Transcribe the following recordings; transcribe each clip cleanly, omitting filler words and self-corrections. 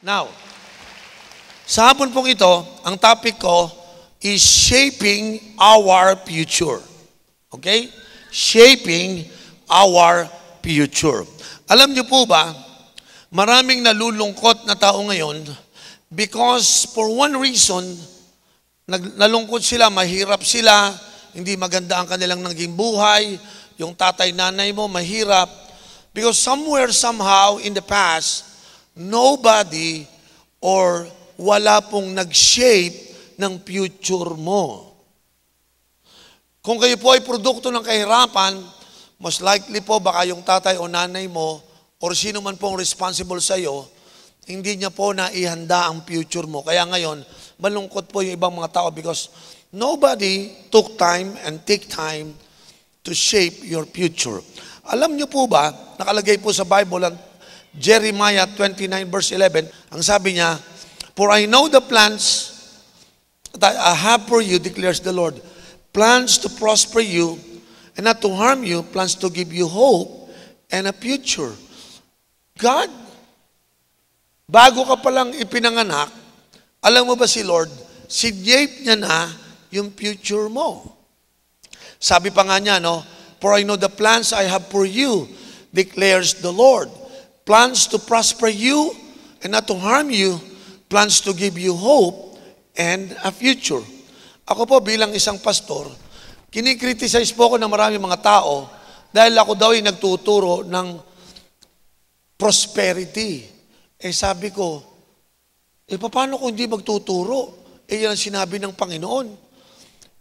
Now, sa hapon pong ito, ang topic ko is shaping our future. Okay? Shaping our future. Alam niyo po ba, maraming nalulungkot na tao ngayon because for one reason, nalungkot sila, mahirap sila, hindi maganda ang kanilang naging buhay, yung tatay, nanay mo, mahirap. Because somewhere, somehow, in the past, nobody or wala pong nag-shape ng future mo. Kung kayo po ay produkto ng kahirapan, most likely po baka yung tatay o nanay mo or sino man pong responsible sa iyo, hindi niya po naihanda ang future mo. Kaya ngayon, malungkot po yung ibang mga tao because nobody took time and take time to shape your future. Alam niyo po ba, nakalagay po sa Bible ang Jeremiah 29 verse 11, ang sabi niya, "For I know the plans that I have for you, declares the Lord, plans to prosper you and not to harm you, plans to give you hope and a future." God, bago ka palang ipinanganak, alam mo ba si Lord, sinyape niya na yung future mo. Sabi pa nga niya, no, "For I know the plans I have for you, declares the Lord. Plans to prosper you and not to harm you, plans to give you hope and a future." Ako po bilang isang pastor, kinikriticize po ako ng maraming mga tao dahil ako daw ay nagtuturo ng prosperity. Sabi ko, paano kung hindi magtuturo? Yan ang sinabi ng Panginoon.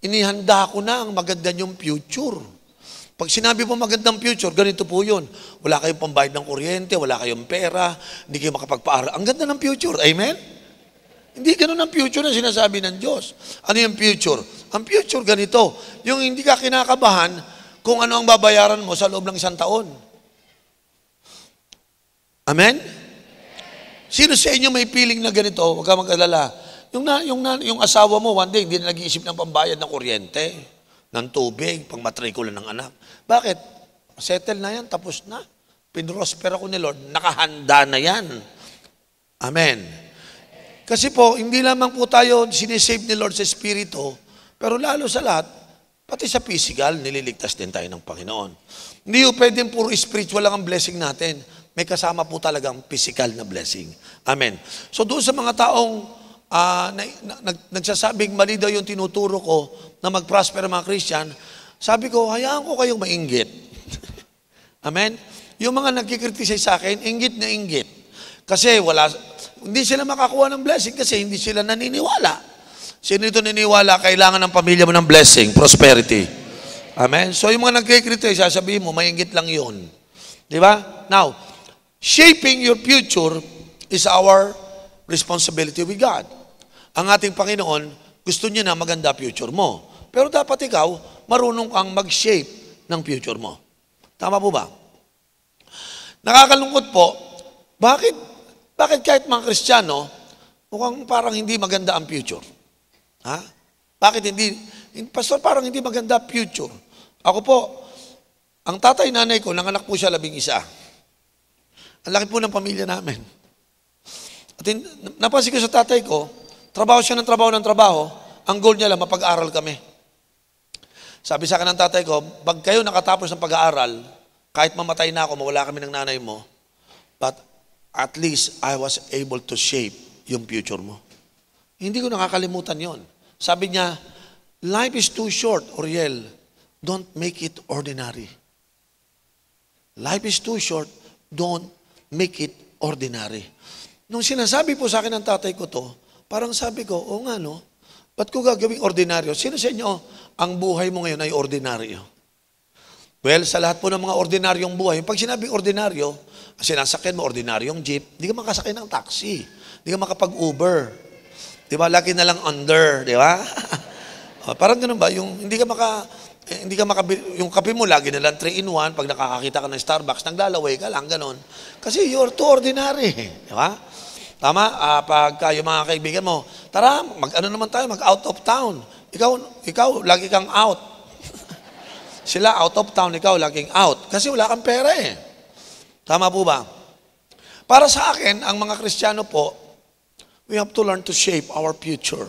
Inihanda ko na ang maganda niyong future. Pag sinabi mo magandang future, ganito po yun. Wala kayong pambayad ng kuryente, wala kayong pera, hindi kayo makapagpaaral. Ang ganda ng future. Amen? Hindi ganun ang future na sinasabi ng Diyos. Ano yung future? Ang future ganito. Yung hindi ka kinakabahan kung ano ang babayaran mo sa loob ng 1 taon. Amen? Sino sa inyo may feeling na ganito? Huwag ka mag-alala. Yung asawa mo, one day, hindi na nag-iisip ng pambayad ng kuryente, ng tubig, pang matrikula ng anak. Bakit? Settle na yan, tapos na. Pinrosper ako ni Lord, nakahanda na yan. Amen. Kasi po, hindi lamang po tayo sinisave ni Lord sa Espiritu, pero lalo sa lahat, pati sa physical, nililigtas din tayo ng Panginoon. Hindi po pwedeng puro spiritual lang ang blessing natin. May kasama po talagang physical na blessing. Amen. So doon sa mga taong nagsasabing mali daw yung tinuturo ko na mag-prosper ang mga Christian, sabi ko, hayaan ko kayong mainggit. Amen? Yung mga nagkikriticize sa akin, inggit na inggit. Kasi hindi sila makakuha ng blessing kasi hindi sila naniniwala. Sino ito naniniwala, kailangan ng pamilya mo ng blessing, prosperity. Amen? So yung mga nagkikriticize, sasabihin mo, mainggit lang yun. Di ba? Now, shaping your future is our responsibility with God. Ang ating Panginoon, gusto niya na maganda future mo. Pero dapat ikaw, marunong kang mag-shape ng future mo. Tama po ba? Nakakalungkot po, bakit kahit mga Kristiyano, mukhang parang hindi maganda ang future? Ha? Bakit hindi? Pastor, parang hindi maganda future. Ako po, ang tatay nanay ko, nanganak po siya 11. Ang laki po ng pamilya namin. At napansin ko sa tatay ko, trabaho siya ng trabaho, ang goal niya lang, mapag-aral kami. Sabi sa akin ng tatay ko, pag kayo nakatapos ng pag-aaral, kahit mamatay na ako, mawala kami ng nanay mo, but at least I was able to shape yung future mo. Hindi ko nakakalimutan yon. Sabi niya, life is too short, Oriel. Don't make it ordinary. Life is too short, don't make it ordinary. Nung sinasabi po sa akin ng tatay ko to, parang sabi ko, o nga no, ba't ko gagawing ordinaryo? Sino sa inyo, ang buhay mo ngayon ay ordinaryo? Well, sa lahat po ng mga ordinaryong buhay, pag sinabing ordinaryo, sinasakyan mo ordinaryong jeep, hindi ka makasakay ng taxi, hindi ka makapag-Uber. Di ba? Lagi na lang under, di ba? Parang ganun ba? Yung yung kape mo lagi na lang 3-in-1, pag nakakakita ka ng Starbucks, naglalaway ka lang, ganun. Kasi you're too ordinary. Di ba? Tama? Pagka yung mga kaibigan mo, tara, mag-ano naman tayo, mag-out of town. Ikaw, lagi kang out. Sila out of town, ikaw laging out. Kasi wala kang pera eh. Tama po ba? Para sa akin, ang mga Kristiyano po, We have to learn to shape our future.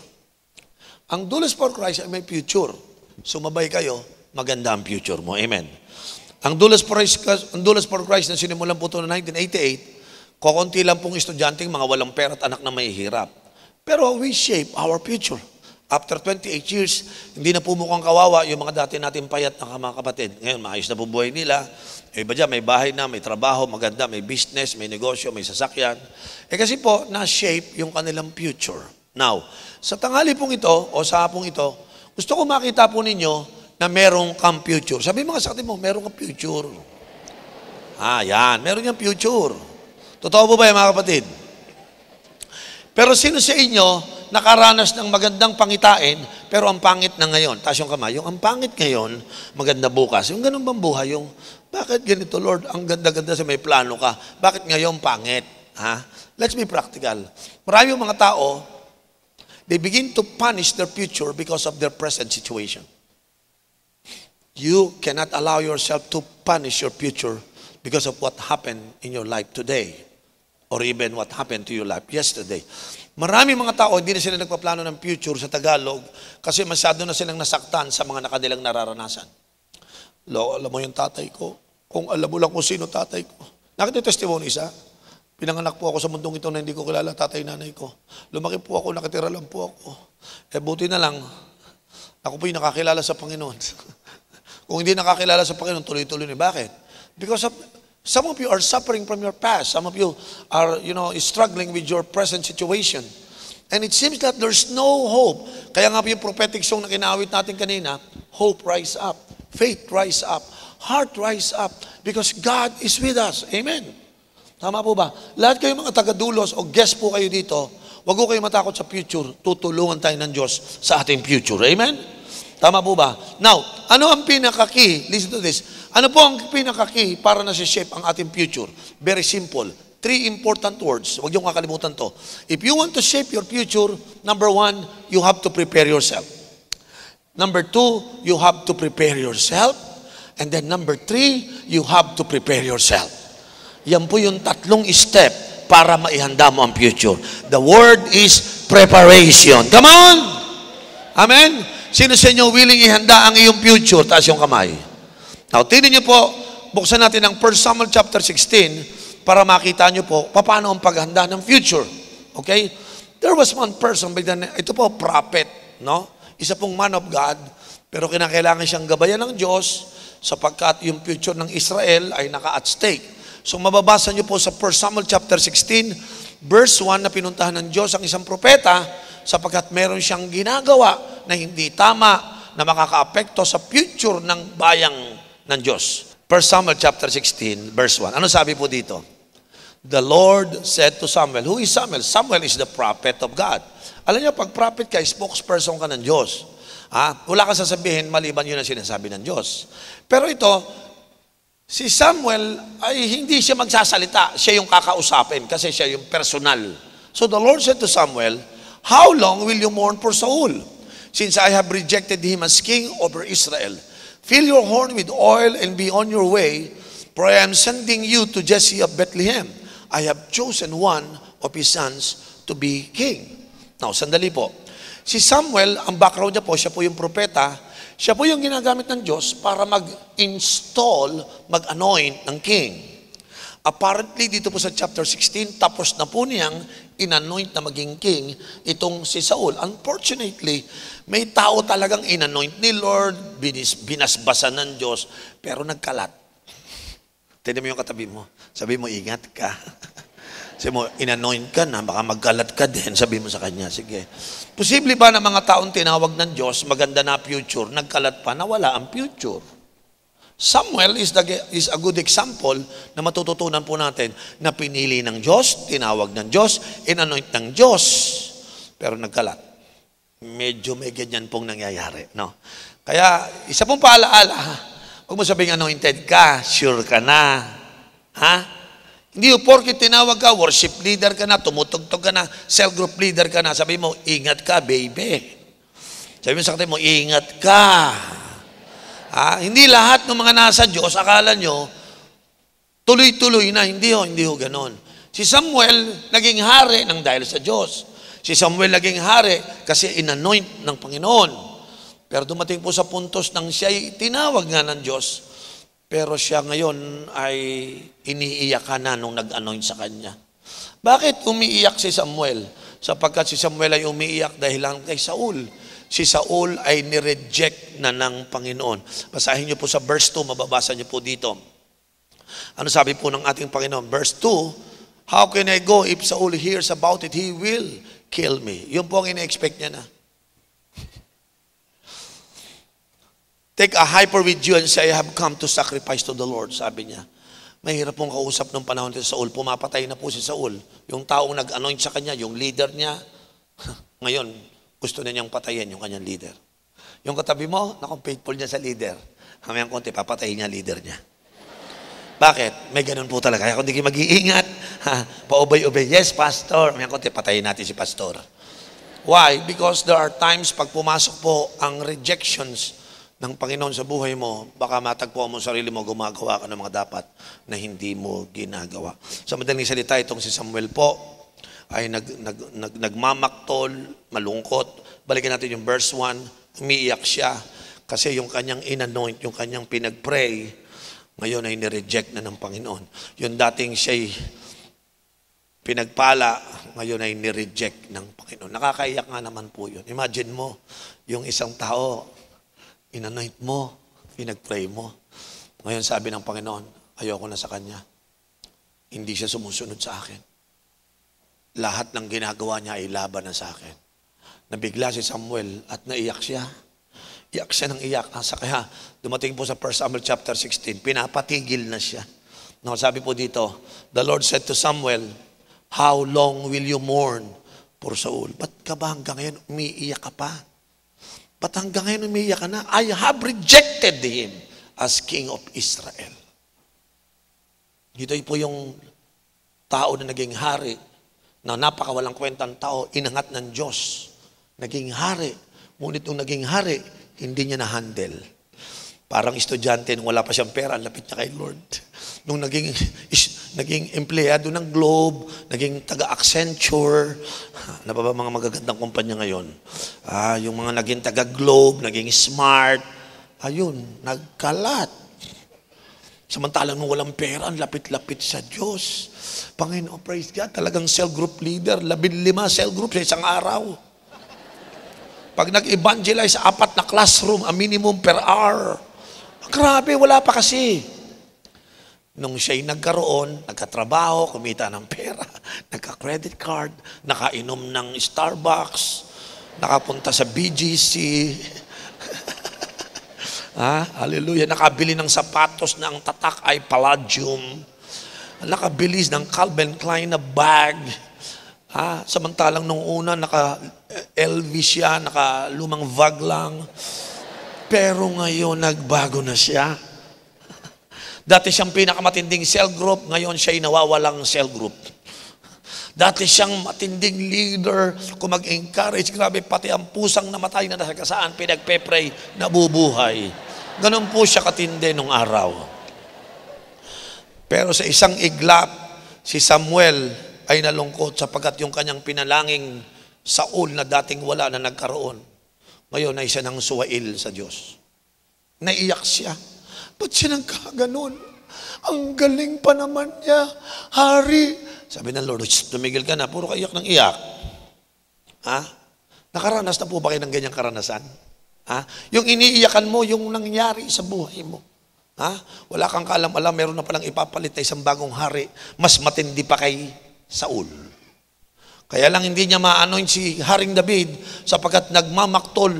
Ang Dulos for Christ ay may future. Sumabay kayo, maganda ang future mo. Amen. Ang Dulos for Christ na sinimulan po ito noong 1988, kukunti lang pong estudyanteng mga walang pera at anak na may hirap. Pero we shape our future. After 28 years, hindi na po mukhang kawawa yung mga dati natin payat na mga kapatid. Ngayon, maayos na po buhay nila. Iba dyan, may bahay na, may trabaho, maganda, may business, may negosyo, may sasakyan. Kasi po, na-shape yung kanilang future. Now, sa tanghali pong ito, o sa hapong ito, gusto ko makita po ninyo na merong kang future. Sabi mga sakti mo, merong kang future. Yan, meron yung future. Totoo po ba yung mga kapatid? Pero sino sa inyo nakaranas ng magandang pangitain, pero ang pangit na ngayon? Taas yung kamay. Yung ang pangit ngayon, maganda bukas. Yung ganun bang buhay? Yung, bakit ganito, Lord? Ang ganda-ganda sa may plano ka. Bakit ngayon pangit? Let's be practical. Marami yung mga tao, they begin to punish their future because of their present situation. You cannot allow yourself to punish your future because of what happened in your life today. Or even what happened to your life yesterday. Marami mga tao, hindi na sila nagpaplano ng future sa Tagalog kasi masyado na silang nasaktan sa mga nakadilang nararanasan. Alam mo yung tatay ko, kung alam mo lang kung sino tatay ko. Nakita yung testimony isa, pinanganak po ako sa mundong ito na hindi ko kilala tatay nanay ko. Lumaki po ako, nakatira lang po ako. Buti na lang, ako po yung nakakilala sa Panginoon. Kung hindi nakakilala sa Panginoon, tuloy-tuloy na. Bakit? Because of some of you are suffering from your past. Some of you are, struggling with your present situation. And it seems that there's no hope. Kaya nga po yung prophetic song na kinaawit natin kanina, hope rise up, faith rise up, heart rise up, because God is with us. Amen. Tama po ba? Lahat kayo mga taga-dulos o guest po kayo dito, wag ko kayo matakot sa future. Tutulungan tayo ng Diyos sa ating future. Amen? Tama po ba? Now, ano ang pinaka-key? Listen to this. Ano po ang pinaka-key para na-shape ang ating future? Very simple. 3 important words. Huwag niyong kakalimutan to. If you want to shape your future, number 1, you have to prepare yourself. Number 2, you have to prepare yourself. And then number 3, you have to prepare yourself. Yan po yung 3 step para maihanda mo ang future. The word is preparation. Come on! Amen? Sino sa inyo willing ihanda ang iyong future? Taas yung kamay. Now, tingnan niyo po, buksan natin ang 1 Samuel chapter 16 para makita niyo po paano ang paghanda ng future. Okay? There was one person, ito po, prophet, no? Isa pong man of God, pero kinakailangan siyang gabayan ng Diyos sapagkat yung future ng Israel ay naka-at stake. So, mababasa niyo po sa 1 Samuel chapter 16, verse 1 na pinuntahan ng Diyos ang isang propeta sapagkat meron siyang ginagawa na hindi tama na makaka-apekto sa future ng bayang ng Diyos. 1 Samuel chapter 16, verse 1. Ano sabi po dito? The Lord said to Samuel. Who is Samuel? Samuel is the prophet of God. Alam niyo, pag prophet ka, spokesperson ka ng Diyos. Wala kang sasabihin, maliban yun ang sinasabi ng Diyos. Pero ito, si Samuel ay hindi siya magsasalita. Siya yung kakausapin kasi siya yung personal. So the Lord said to Samuel, how long will you mourn for Saul? Since I have rejected him as king over Israel. Fill your horn with oil and be on your way, for I am sending you to Jesse of Bethlehem. I have chosen one of his sons to be king. Now, sandali po. Si Samuel, ang background niya po, siya po yung propeta, siya po yung ginagamit ng Diyos para mag-install, mag-anoint ng king. Apparently, dito po sa chapter 16, tapos na po niyang inanoint na maging king itong si Saul. Unfortunately, may tao talagang inanoint ni Lord, binasbasan ng Diyos, pero nagkalat. Tignan mo yung katabi mo. Sabi mo, ingat ka. Sabi mo, inanoint ka na, baka magkalat ka din. Sabi mo sa kanya, sige. Posible ba na mga taong tinawag ng Diyos, maganda na future, nagkalat pa, nawala ang future? Samuel is a good example na matututunan po natin na pinili ng Diyos, tinawag ng Diyos, inanoint ng Diyos, pero nagkalat. Medyo may ganyan pong nangyayari. No? Kaya, isa pong paalaala, huwag mo sabing anointed ka, sure ka na. Ha? Hindi yung porkit tinawag ka, worship leader ka na, tumutugtog ka na, cell group leader ka na, sabi mo, ingat ka, baby. Sabi mo sa kanya mo, ingat ka. Hindi lahat ng mga nasa Diyos, akala nyo, tuloy-tuloy na. Hindi ho ganon. Si Samuel, naging hari ng dahil sa Diyos. Si Samuel naging hari kasi inanoint ng Panginoon. Pero dumating po sa puntos nang siya'y tinawag nga ng Diyos. Pero siya ngayon ay iniiyak na nung nag-anoint sa kanya. Bakit umiiyak si Samuel? Sapagkat si Samuel ay umiiyak dahil lang kay Saul. Si Saul ay nireject na ng Panginoon. Basahin niyo po sa verse 2, mababasa niyo po dito. Ano sabi po ng ating Panginoon? Verse 2, how can I go if Saul hears about it? He will kill me. Yun po ang ina-expect niya na. Take a heifer with you and say, I have come to sacrifice to the Lord. Sabi niya. Mahirap pong kausap nung panahon ni Saul. Pumapatay na po si Saul. Yung taong nag-anoint sa kanya, yung leader niya, ngayon, gusto na niyang patayin yung kanyang leader. Yung katabi mo, faithful niya sa leader. Hamayang konti, papatayin niya leader niya. Bakit? May ganun po talaga. Kaya kung di kayo mag-iingat, paubay-ubay, yes, pastor. Hamayang konti, patayin natin si pastor. Why? Because there are times pag pumasok po ang rejections ng Panginoon sa buhay mo, baka matagpuan mo sarili mo, gumagawa ka ng mga dapat na hindi mo ginagawa. Sa madaling salita, itong si Samuel po ay nagmamaktol, malungkot. Balikan natin yung verse 1, umiiyak siya kasi yung kanyang inanoint, yung kanyang pinagpray, ngayon ay nireject na ng Panginoon. Yung dating siya'y pinagpala, ngayon ay nireject ng Panginoon. Nakakaiyak nga naman po yun. Imagine mo, yung isang tao, inanoint mo, pinagpray mo. Ngayon sabi ng Panginoon, ayoko na sa kanya. Hindi siya sumusunod sa akin. Lahat ng ginagawa niya ay laban na sa akin. Nabigla si Samuel at naiyak siya. Iyak siya ng iyak. Kaya dumating po sa 1 Samuel chapter 16, pinapatigil na siya. No, sabi po dito, the Lord said to Samuel, how long will you mourn for Saul? Ba't ka ba hanggang ngayon umiiyak ka pa? Ba't hanggang ngayon umiiyak ka na? I have rejected him as King of Israel. Ito po yung tao na naging hari, na napakawalang kwentang tao, inangat ng Diyos. Naging hari. Ngunit nung naging hari, hindi niya na-handle. Parang estudyante, nung wala pa siyang pera, lapit niya kay Lord. Nung naging empleyado ng Globe, naging taga-Accenture, na ba mga magagandang kumpanya ngayon? Yung mga naging taga-Globe, naging Smart, ayun, nagkalat. Samantalang nung walang pera, ang lapit-lapit sa Diyos. Panginoon, praise God, talagang cell group leader, 15 cell group sa isang araw. Pag nag-evangelize, 4 na classroom, a minimum per hour. Grabe, wala pa kasi. Nung siya'y nagkaroon, nagkatrabaho, kumita ng pera, nagka-credit card, nakainom ng Starbucks, nakapunta sa BGC, hallelujah, nakabili ng sapatos na ang tatak ay palladium, nakabili ng Calvin Klein na bag, samantalang nung una, naka-LV siya, naka-lumang bag lang, pero ngayon, nagbago na siya. Dati siyang pinakamatinding cell group, ngayon siya'y nawawalang cell group. Dati siyang matinding leader, kung mag-encourage, grabe, pati ang pusang namatay na nasagasaan, pinagpe-pray, nabubuhay. Ganun po siya katindi nung araw. Pero sa isang iglap, si Samuel ay nalungkot sapagkat yung kanyang pinalangin Saul na dating wala na nagkaroon, ngayon ay siya nang suwail sa Diyos. Naiyak siya. Ba't siya nagkaganon? Ang galing pa naman niya, hari. Sabi ng Lord, tumigil ka na, puro kaiyak ng iyak. Nakaranas na po ba kayo ng ganyang karanasan? Yung iniiyakan mo, yung nangyari sa buhay mo. Wala kang kaalam-alam, meron na palang ipapalit na isang bagong hari, mas matindi pa kay Saul. Kaya lang hindi niya ma-anoint si Haring David sapagkat nagmamaktol,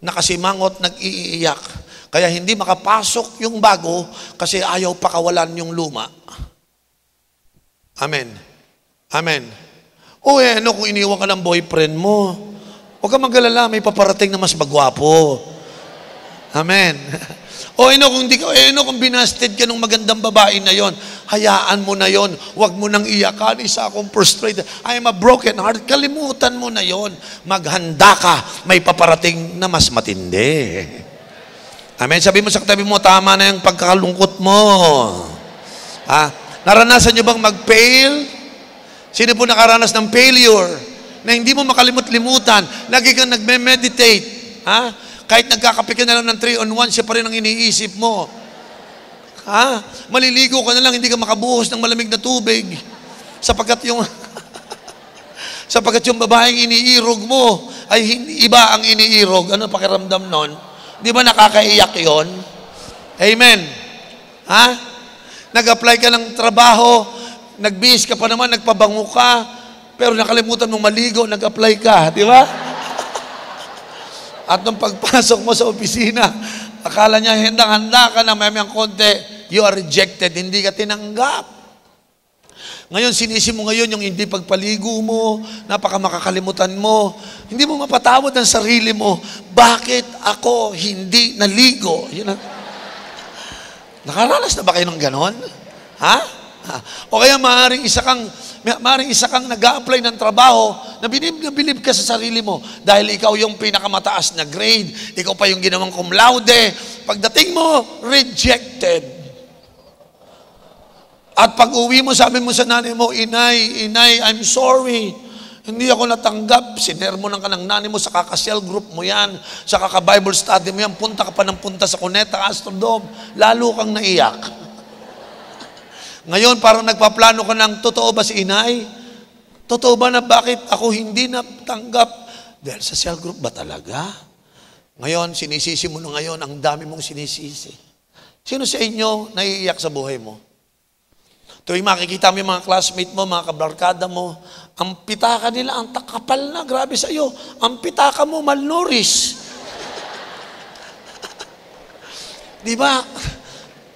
nakasimangot, nag-iiyak. Kaya hindi makapasok yung bago kasi ayaw pakawalan yung luma. Amen. Amen. Ano kung iniwan ka ng boyfriend mo? Huwag ka mag-alala, may paparating na mas magwapo. Amen. Ano kung binasted ka ng magandang babae na yon? Hayaan mo na yon. Huwag mo nang iyakan. Isa akong frustrated. I am a broken heart. Kalimutan mo na yon. Maghanda ka. May paparating na mas matindi. Amen. Sabi mo sa katabi mo, tama na yung pagkakalungkot mo. Naranasan nyo bang mag-fail? Sino po nakaranas ng failure? na hindi mo makalimut-limutan. Lagi kang nagme-meditate. Ha? Kahit nagkakape ka na lang ng 3-on-1, siya pa rin ang iniisip mo. Ha? Maliligo ka na lang, hindi ka makabuhos ng malamig na tubig. Sapagkat yung babaeng iniirog mo ay iba ang iniirog. Ano pakiramdam nun? Di ba nakakaiyak yon? Amen. Ha? Nag-apply ka ng trabaho, nagbihis ka pa naman, nagpabango ka, pero nakalimutan mong maligo, nag-apply ka. Di ba? At nung pagpasok mo sa opisina, akala niya handang-handa ka na, mayamang konti, you are rejected, hindi ka tinanggap. Ngayon, sinisi mo ngayon yung hindi pagpaligo mo, napaka makakalimutan mo. Hindi mo mapatawad ang sarili mo. Bakit ako hindi naligo? Yun ang... Nakaranas na ba kayo ng ganon? Ha? O kaya maaaring isa kang nag-a-apply ng trabaho na bilib ka sa sarili mo dahil ikaw yung pinakamataas na grade, ikaw pa yung ginawang cum laude. Pagdating mo, rejected. At pag uwi mo, sabi mo sa nanay mo, Inay, I'm sorry. Hindi ako natanggap. Sinermonan ka ng nanay mo sa kaka-cell group mo yan, sa kaka-Bible study mo yan, punta ka pa ng punta sa Cuneta Astrodome, lalo kang naiyak. Ngayon, parang nagpaplano ka ng, totoo ba si Inay? Totoo ba na bakit ako hindi natanggap? Dahil sa cell group ba talaga? Ngayon, sinisisi mo na ngayon, ang dami mong sinisisi. Sino sa inyo naiiyak sa buhay mo? Tuwing makikita mo yung mga classmate mo, mga kabarkada mo, ang pitaka nila, ang takapal na, grabe sa iyo. Ang pitaka mo, malnourished. Di ba?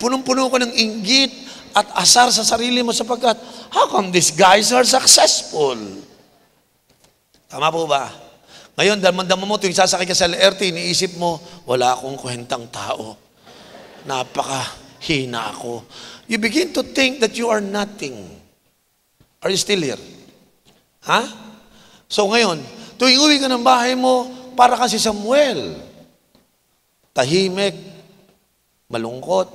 Punong-puno ko ng inggit at asar sa sarili mo sapagkat, how come these guys are successful? Tama po ba? Ngayon, damang-dama mo, tuwing sasakay ka sa LRT, iniisip mo, wala akong kwentang tao. Napakahina ako. You begin to think that you are nothing. Are you still here? Ha? So ngayon, tuwing uwi ka ng bahay mo, para ka si Samuel. Tahimik, malungkot,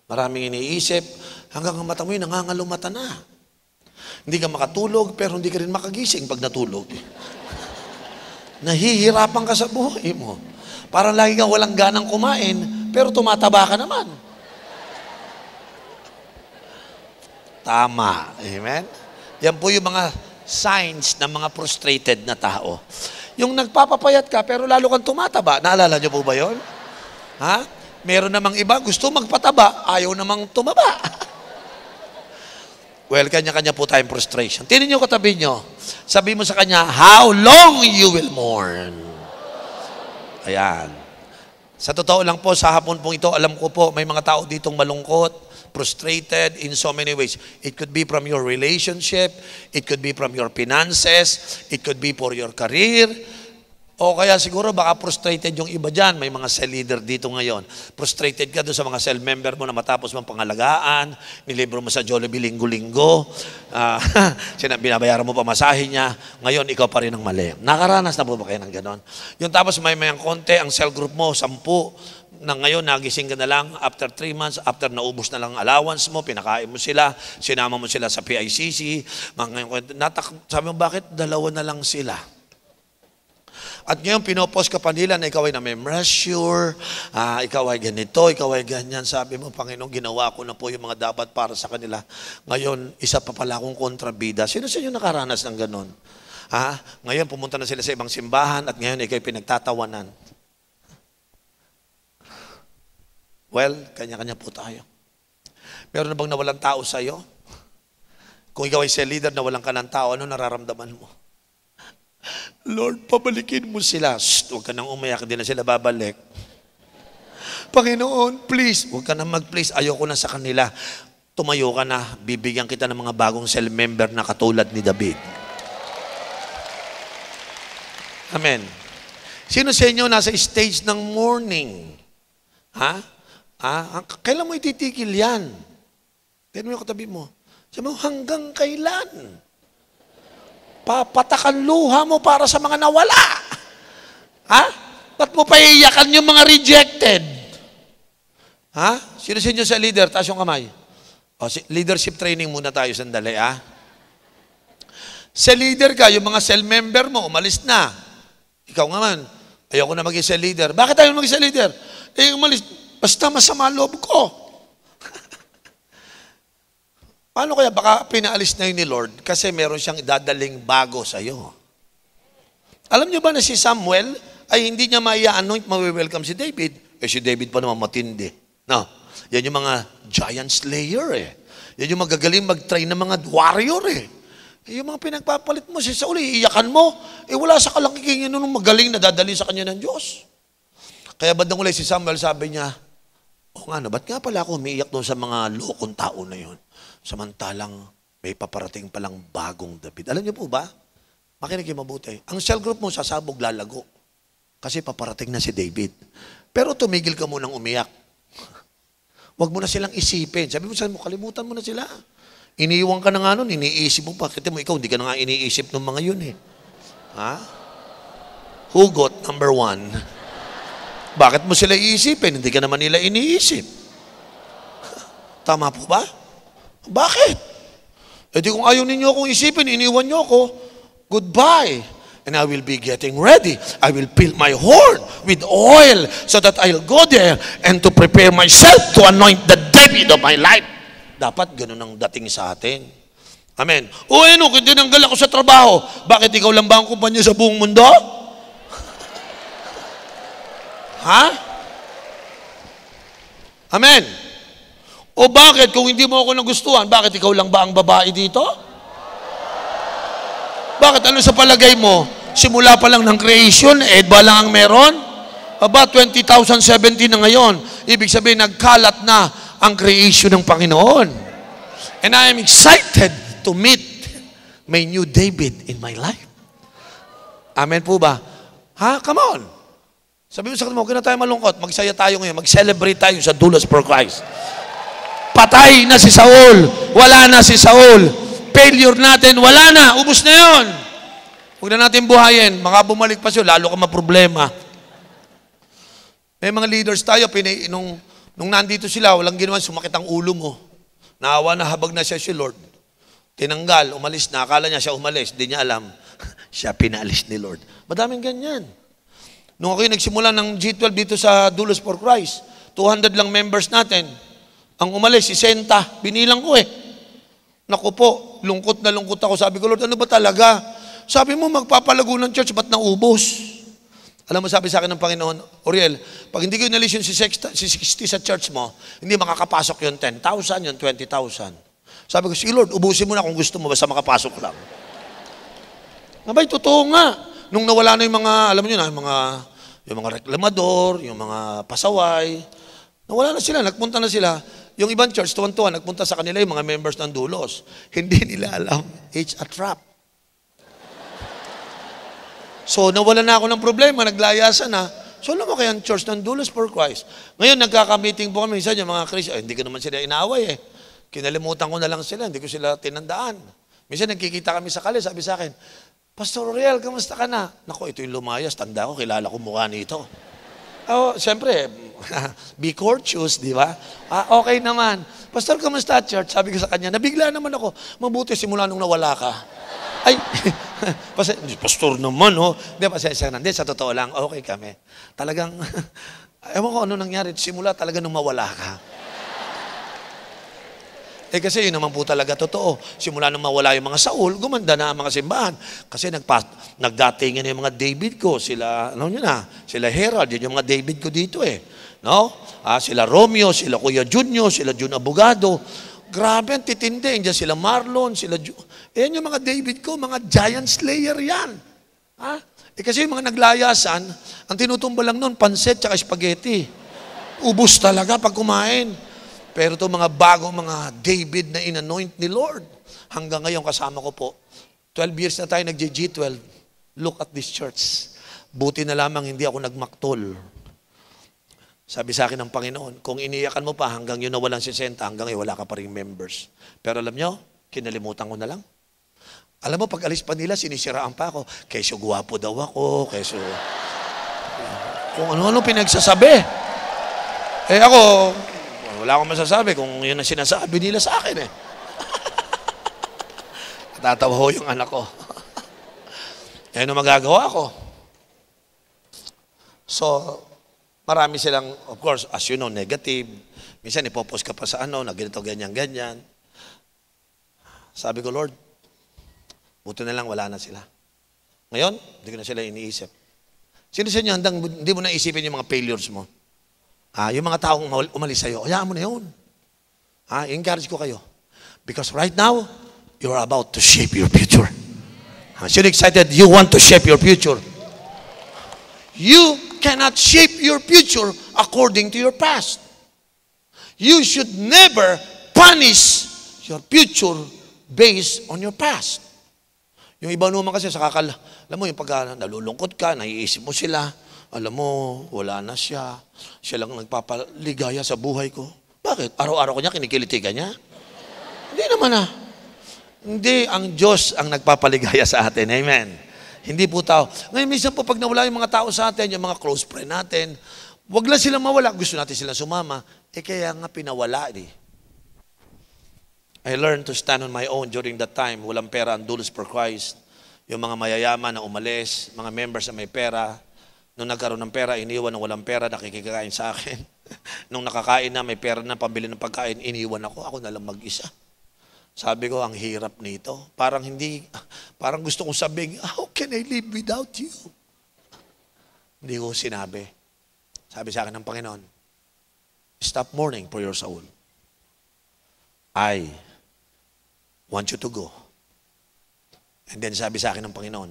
maraming iniisip, hanggang ang mata mo'y nangangalumata na. Hindi ka makatulog, pero hindi ka rin makagising pag natulog. Nahihirapan ka sa buhay mo. Parang lagi kang walang ganang kumain, pero tumataba ka naman. Tama. Amen? Yan po yung mga signs ng mga frustrated na tao. Yung nagpapapayat ka, pero lalo kang tumataba. Naalala niyo po ba yun? Ha? Meron namang iba, gusto magpataba, ayaw namang tumaba. Well, kanya-kanya po tayong frustration. Tinin niyo katabi niyo. Sabi mo sa kanya, how long you will mourn? Ayan. Sa totoo lang po, sa hapon pong ito, alam ko po, may mga tao ditong malungkot, frustrated in so many ways. It could be from your relationship, it could be from your finances, it could be for your career, o kaya siguro baka frustrated yung iba dyan. May mga cell leader dito ngayon. Frustrated ka doon sa mga cell member mo na matapos mong pangalagaan, nilibro mo sa Jollibee linggo-linggo, binabayaran mo pa masahe niya, ngayon ikaw pa rin ang mali. Nakaranas na po ba kayo ng ganon? Yung tapos may konti, ang cell group mo, 10, na ngayon nagising ka na lang after 3 months, after naubos na lang allowance mo, pinakain mo sila, sinama mo sila sa PICC, sabi mo, bakit 2 na lang sila? At ngayon, pinopost ka pa nila na ikaw ay na-measure, ikaw ay ganito, ikaw ay ganyan. Sabi mo, Panginoon, ginawa ko na po yung mga dapat para sa kanila. Ngayon, isa pa pala akong kontrabida. Sino sa inyo nakaranas ng ganon? Ngayon, pumunta na sila sa ibang simbahan at ngayon, ikaw ay pinagtatawanan. Well, kanya-kanya po tayo. Meron na bang nawalang tao sa iyo? Kung ikaw ay cell leader, nawalan ka ng tao, ano nararamdaman mo? Lord, pabalikin mo sila. Shh, huwag ka nang umayak, hindi na sila babalik. Panginoon, please. Huwag ka nang mag-please, ayoko na sa kanila. Tumayo ka na, bibigyan kita ng mga bagong cell member na katulad ni David. Amen. Sino sa inyo nasa stage ng mourning? Kailan mo ititigil yan? Tignan mo yung katabi mo. Sabi mo, hanggang kailan? Papatakan luha mo para sa mga nawala. Ba't mo paiyakan yung mga rejected? Sino sa inyo sa leader? Taas yung kamay. Leadership training muna tayo sandali, Cell leader ka, yung mga cell member mo, umalis na. Ikaw nga man, ayoko na maging cell leader. Bakit ayaw maging cell leader? Eh, umalis. Basta masama loob ko. Paano kaya? Baka pinaalis na yun ni Lord kasi meron siyang dadaling bago sa'yo. Alam niyo ba na si Samuel ay hindi niya maia-anoint, ma-welcome si David? Eh si David pa naman matindi. No, yan yung mga giant slayer eh. Yan yung magagaling mag-train ng mga warrior eh. Yung mga pinagpapalit mo, si Saul, iiyakan mo. Eh wala sa kalangking yun nung magaling na dadali sa kanya ng Diyos. Kaya bandang ulay si Samuel, sabi niya, o nga, ba't nga pala ako umiiyak doon sa mga lokong tao na yun? Samantalang may paparating palang bagong David. Alam niyo po ba? Makinig kayo mabuti. Ang cell group mo sasabog lalago. Kasi paparating na si David. Pero tumigil ka munang umiyak. Huwag mo na silang isipin. Sabi mo sa mo, kalimutan mo na sila. Iniiwan ka na nga nun, iniisip mo pa. Kita mo, ikaw, hindi ka na nga iniisip ng mga yun eh. Ha? Hugot, number 1. Bakit mo sila iisipin? Hindi ka naman nila iniisip. Tama po ba? Bakit? E di kung ayaw ninyo akong isipin, iniwan nyo ako, goodbye. And I will be getting ready. I will fill my horn with oil so that I'll go there and to prepare myself to anoint the David of my life. Dapat ganun ang dating sa atin. Amen. O ano, kung dinanggal ako sa trabaho, bakit ikaw lang ba ang kumpanya sa buong mundo? Ha? Amen. O bakit, kung hindi mo ako nagustuhan, bakit ikaw lang ba ang babae dito? Bakit? Ano sa palagay mo? Simula pa lang ng creation, ba lang ang meron? Aba, 20,017 na ngayon. Ibig sabihin, nagkalat na ang creation ng Panginoon. And I am excited to meet my new David in my life. Amen po ba? Ha? Come on. Sabi mo sa kanila, huwag na tayo malungkot. Magsaya tayo ngayon. Mag-celebrate tayo sa Doulos for Christ. Patay na si Saul. Wala na si Saul. Failure natin, wala na. Ubus na yun. Huwag na natin buhayin. Mga bumalik pa siya, lalo ka maproblema. May mga leaders tayo, nung nandito sila, walang ginawa, sumakit ang ulo mo. Naawa na habag na siya si Lord. Tinanggal, umalis na. Akala niya siya umalis. Di niya alam. Siya pinaalis ni Lord. Madaming ganyan. Nung ako nagsimula ng G12 dito sa Doulos for Christ, 200 lang members natin. Ang umalis, 60. Binilang ko eh. Naku po, lungkot na lungkot ako. Sabi ko, Lord, ano ba talaga? Sabi mo, magpapalago ng church, ba't naubos? Alam mo, sabi sa akin ng Panginoon, Oriel, pag hindi ko inalis yung si 60 sa church mo, hindi makakapasok yung 10,000, yung 20,000. Sabi ko, si Lord, ubusin mo na kung gusto mo, basta makapasok lang. Nabay, totoo nga. Nung nawala na yung mga, alam niyo na, yung mga reklamador, yung mga pasaway, nawala na sila, nagpunta na sila. Yung ibang church, tuwan-tuwan, nagpunta sa kanila yung mga members ng Doulos. Hindi nila alam, it's a trap. So, nawala na ako ng problema, naglayasan na. So, alam mo kaya ang church ng Doulos for Christ. Ngayon, nagkaka-meeting po kami, minsan yung mga Christian, hindi ko naman sila inaaway eh. Kinalimutan ko na lang sila, hindi ko sila tinandaan. Minsan, nagkikita kami sa kali, sabi sa akin, Pastor Oriel, kamusta ka na? Naku, ito yung lumayas, tanda ko, kilala ko mukha nito. Oh, siyempre, be courteous, di ba? Okay naman. Pastor, kamusta church? Sabi ko sa kanya, nabigla naman ako. Mabuti simula nung nawala ka. Ay, pastor naman, oh. Di ba, hindi, sa totoo lang, okay kami. Talagang, ewan ko ano nangyari, simula talaga nung mawala ka. Eh kasi yun naman po talaga totoo. Simula nung mawala yung mga Saul, gumanda na ang mga simbahan. Kasi nagdatingin na yung mga David ko. Sila, ano nyo na, sila Herald, yun yung mga David ko dito eh. No? Sila Romeo, sila Kuya Junyo, sila Jun Abogado. Grabe, ang titindi. Diyan sila Marlon, sila yan yung mga David ko, mga giant slayer yan. Eh kasi yung mga naglayasan, ang tinutumba lang nun, pansit tsaka spaghetti. Ubus talaga pag kumain. Pero ito mga bagong mga David na in-anoint ni Lord. Hanggang ngayon kasama ko po. 12 years na tayo nag-G12. Look at this church. Buti na lamang hindi ako nagmaktol. Sabi sa akin ng Panginoon, kung iniyakan mo pa hanggang yun na walang 60, hanggang ngayon wala ka pa rin members. Pero alam nyo, kinalimutan ko na lang. Alam mo, pag alis pa nila, sinisiraan pa ako. Keso guwapo daw ako, keso... Kung ano-ano pinagsasabi. Eh ako... Wala akong masasabi kung yun ang sinasabi nila sa akin eh. Tatawa ho yung anak ko. Yan ang magagawa ko. So, marami silang, of course, as you know, negative. Minsan, ipopost ka pa sa na ganito, ganyan. Sabi ko, Lord, buti na lang wala na sila. Ngayon, hindi ko na sila iniisip. Sino sa inyo handang hindi mo na isipin yung mga failures mo? Yung mga taong umalis sa'yo, hayaan mo na yun. Encourage ko kayo. Because right now, you're about to shape your future. So excited, you want to shape your future. You cannot shape your future according to your past. You should never punish your future based on your past. Yung iba naman kasi alam mo, yung pag nalulungkot ka, naiisip mo sila, alam mo, wala na siya. Siya lang nagpapaligaya sa buhay ko. Bakit? Araw-araw ko niya, kinikilitigan niya? Hindi naman Hindi, ang Diyos ang nagpapaligaya sa atin. Amen. Hindi po tao. Ngayon, minsan po, pag nawala yung mga tao sa atin, yung mga close friend natin, wag lang silang mawala. Gusto natin silang sumama. Kaya nga pinawala. I learned to stand on my own during that time. Walang pera, ang dulos for Christ. Yung mga mayayaman na umalis, mga members na may pera. Nung nagkaroon ng pera, iniwan ng walang pera, nakikikain sa akin. Nung nakakain na, may pera na, pambili ng pagkain, iniwan ako. Ako na lang mag-isa. Sabi ko, ang hirap nito. Parang gusto kong sabihin, how can I live without you? Hindi ko sinabi. Sabi sa akin ng Panginoon, stop mourning for your soul. I want you to go. And then sabi sa akin ng Panginoon,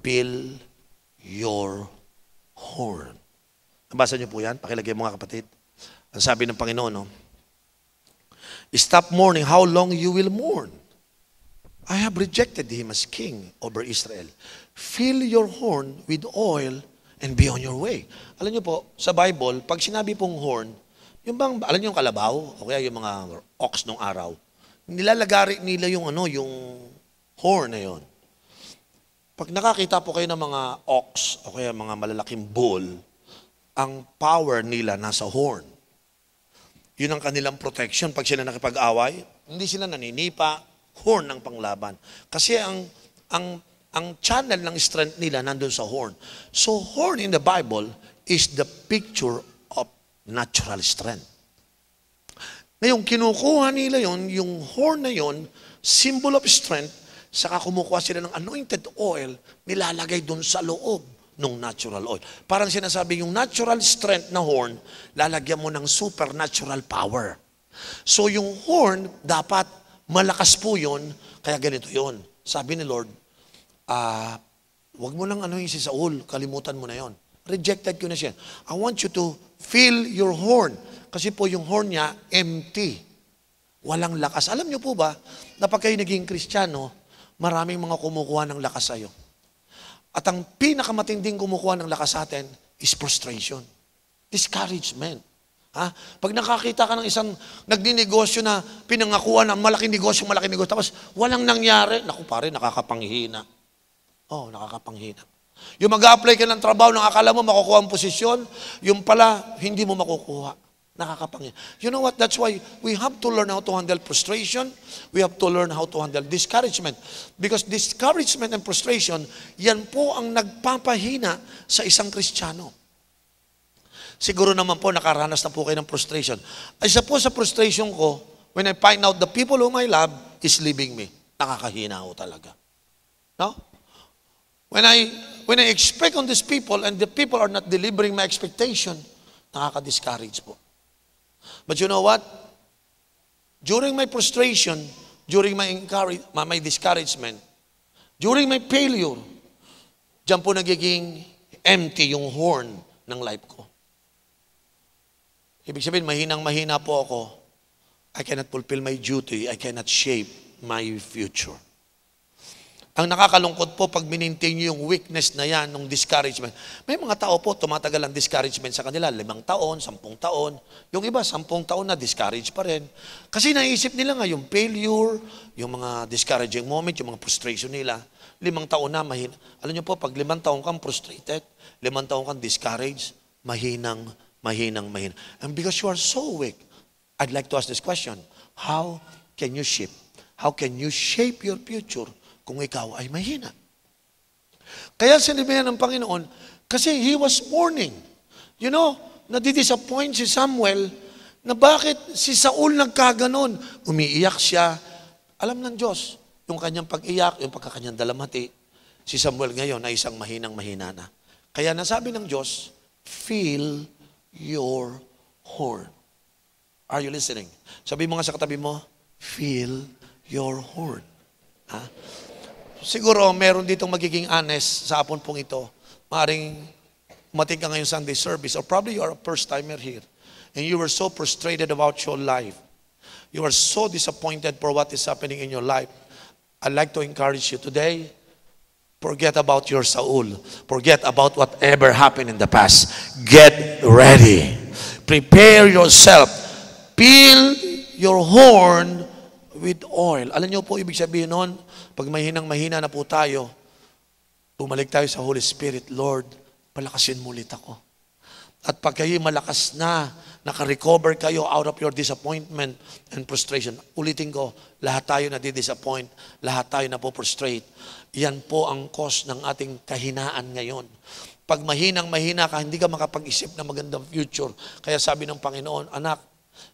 fill your horn. Nabasa niyo po yan? Pakilagay mo nga kapatid. Ang sabi ng Panginoon, stop mourning. How long you will mourn? I have rejected him as king over Israel. Fill your horn with oil and be on your way. Alam niyo po, sa Bible, pag sinabi pong horn, yung bang, alam niyo yung kalabaw, o kaya yung mga ox nung araw, nilalagari nila yung yung horn na yon. Pag nakakita po kayo ng mga ox, o kaya mga malalaking bull, ang power nila nasa horn. Yun ang kanilang protection. Pag sila nakipag-away, hindi sila naninipa, horn ng panglaban. Kasi ang channel ng strength nila nandun sa horn. So horn in the Bible is the picture of natural strength. Ngayon, kinukuha nila yon, yung horn na yon, symbol of strength, saka kumukuha sila ng anointed oil, nilalagay dun sa loob ng natural oil. Parang sinasabi, yung natural strength na horn, lalagyan mo ng supernatural power. So yung horn, dapat malakas po yun, kaya ganito yun. Sabi ni Lord, wag mo lang si Saul, kalimutan mo na yon. Rejected ko na siya. I want you to fill your horn. Kasi po yung horn niya, empty. Walang lakas. Alam niyo po ba, na pag kayo naging Kristiyano, maraming mga kumukuha ng lakas sa'yo. At ang pinakamatinding kumukuha ng lakas sa atin is frustration. Discouragement. Pag nakakita ka ng isang nagninegosyo na pinangakuan ng malaking negosyo, tapos walang nangyari, naku pare, nakakapanghina. Nakakapanghina. Yung mag-a-apply ka ng trabaho, nang akala mo makukuha ang posisyon, yung pala, hindi mo makukuha. Nakakapanghina. You know what? That's why we have to learn how to handle frustration. We have to learn how to handle discouragement. Because discouragement and frustration, yan po ang nagpapahina sa isang Kristiyano. Siguro naman po, nakaranas na po kayo ng frustration. Isa po sa frustration ko, when I find out the people whom I love is leaving me. Nakakahina ho talaga. No? When I expect on these people and the people are not delivering my expectation, nakaka-discourage po. But you know what? During my frustration, during my discouragement, during my failure, diyan po nagiging empty yung horn ng life ko. Ibig sabihin, mahinang-mahina po ako. I cannot fulfill my duty. I cannot shape my future. Ang nakakalungkot po, pag minintain nyo yung weakness na yan, ng discouragement. May mga tao po, tumatagal ang discouragement sa kanila, 5 taon, 10 taon. Yung iba, 10 taon na, discourage pa rin. Kasi naisip nila nga, yung failure, yung mga discouraging moment, yung mga frustration nila, 5 taon na, mahina. Alam nyo po, pag 5 taon kang frustrated, 5 taon kang discouraged, mahina. And because you are so weak, I'd like to ask this question, how can you shape your future kung ikaw ay mahina? Kaya sinabihan ng Panginoon, kasi he was mourning. You know, nadidisappoint si Samuel na bakit si Saul nagkaganon. Umiiyak siya. Alam ng Diyos, yung kanyang pag-iyak, yung pagkakanyang dalamhati, si Samuel ngayon ay isang mahinang-mahina na. Kaya nasabi ng Diyos, feel your horn. Are you listening? Sabi mo nga sa katabi mo, feel your horn. Ha? Siguro, meron ditong magiging honest sa hapon pong ito. Maaring umating ka ngayon Sunday service, or probably you are a first-timer here, and you were so frustrated about your life. You are so disappointed for what is happening in your life. I'd like to encourage you today, forget about your Saul. Forget about whatever happened in the past. Get ready. Prepare yourself. Fill your horn with oil. Alam niyo po, ibig sabihin nun, pag mahinang-mahina na po tayo, bumalik tayo sa Holy Spirit, Lord, palakasin mo ulit ako. At pag kayo malakas na, naka-recover kayo out of your disappointment and frustration, ulitin ko, lahat tayo nadidisappoint, lahat tayo napoprostrate. Yan po ang cause ng ating kahinaan ngayon. Pag mahinang-mahina ka, hindi ka makapag-isip na magandang future. Kaya sabi ng Panginoon, anak,